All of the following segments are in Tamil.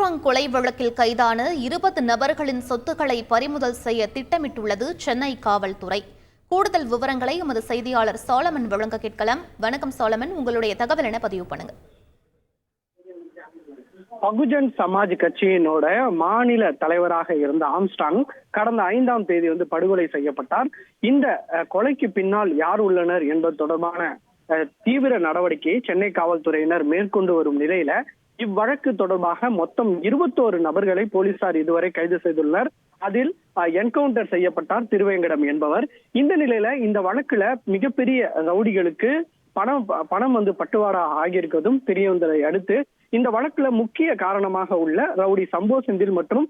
ஆம்ஸ்ட்ராங் கொலை வழக்கில் கைதான 20 நபர்களின் சொத்துக்களை பறிமுதல் செய்ய திட்டமிட்டுள்ளது சென்னை காவல்துறை. கூடுதல் விவரங்களை எமது செய்தியாளர் சாலமன் வழங்க கேட்கலாம். வணக்கம் சாலமன், உங்களுடைய தகவல் என பதிவு பண்ணுங்க. பகுஜன் சமாஜ் கட்சியினோட மாநில தலைவராக இருந்த ஆம்ஸ்ட்ராங் கடந்த 5ஆம் தேதி படுகொலை செய்யப்பட்டார். இந்த கொலைக்கு பின்னால் யார் உள்ளனர் என்பது தொடர்பான தீவிர நடவடிக்கையை சென்னை காவல்துறையினர் மேற்கொண்டு வரும் நிலையில இவ்வழக்கு தொடர்பாக மொத்தம் 21 நபர்களை போலீசார் இதுவரை கைது செய்துள்ளனர். அதில் என்கவுண்டர் செய்யப்பட்டார் திருவேங்கடம் என்பவர். இந்த நிலையில இந்த வழக்குல மிகப்பெரிய ரவுடிகளுக்கு பணம் பட்டுவாடா ஆகியிருக்கிறதும் தெரிய வந்ததை அடுத்து இந்த வழக்குல முக்கிய காரணமாக உள்ள ரவுடி சம்போ செந்தில் மற்றும்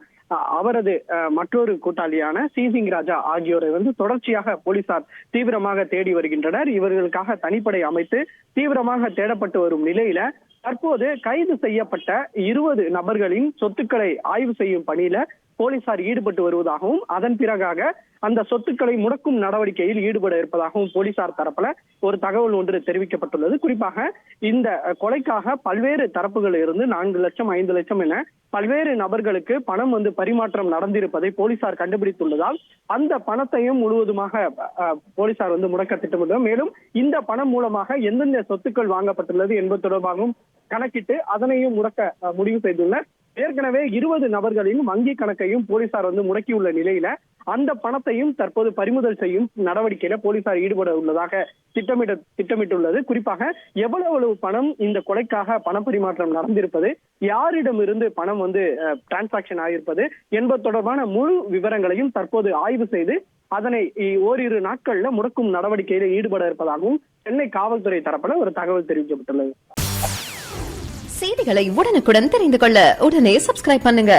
அவரது மற்றொரு கூட்டாளியான சிசிங் ராஜா ஆகியோரை தொடர்ச்சியாக போலீசார் தீவிரமாக தேடி வருகின்றனர். இவர்களுக்காக தனிப்படை அமைத்து தீவிரமாக தேடப்பட்டு வரும் நிலையில தற்போது கைது செய்யப்பட்ட 20 நபர்களின் சொத்துக்களை ஆய்வு செய்யும் பணியில போலீசார் ஈடுபட்டு வருவதாகவும் அதன் பிறகாக அந்த சொத்துக்களை முடக்கும் நடவடிக்கையில் ஈடுபட இருப்பதாகவும் போலீசார் தரப்புல ஒரு தகவல் ஒன்று தெரிவிக்கப்பட்டுள்ளது. குறிப்பாக இந்த கொலைக்காக பல்வேறு தரப்புகள் இருந்து 4 லட்சம் 5 லட்சம் என பல்வேறு நபர்களுக்கு பணம் பரிமாற்றம் நடந்திருப்பதை போலீசார் கண்டுபிடித்துள்ளதால் அந்த பணத்தையும் முழுவதுமாக போலீசார் முடக்க திட்டமிட்டுள்ளனர். மேலும் இந்த பணம் மூலமாக எந்தெந்த சொத்துக்கள் வாங்கப்பட்டுள்ளது என்பது தொடர்பாகவும் கணக்கிட்டு அதனையும் முடக்க முடிவு செய்துள்ளனர். ஏற்கனவே 20 நபர்களின் வங்கி கணக்கையும் போலீசார் முடக்கியுள்ள நிலையில அந்த பணத்தையும் தற்போது பறிமுதல் செய்யும் நடவடிக்கையில போலீசார் ஈடுபட உள்ளதாக திட்டமிட்டுள்ளது. குறிப்பாக எவ்வளவு பணம் இந்த கொலைக்காக பண பரிமாற்றம் நடந்திருப்பது, யாரிடம் இருந்து பணம் டிரான்சாக்சன் ஆகியிருப்பது என்பது தொடர்பான முழு விவரங்களையும் தற்போது ஆய்வு செய்து அதனை ஓரிரு நாட்கள்ல முடக்கும் நடவடிக்கையில ஈடுபட இருப்பதாகவும் சென்னை காவல்துறை தரப்புல ஒரு தகவல் தெரிவிக்கப்பட்டுள்ளது. செய்திகளை உடனுக்குடன் தெரிந்து கொள்ள உடனே சப்ஸ்கிரைப் பண்ணுங்க.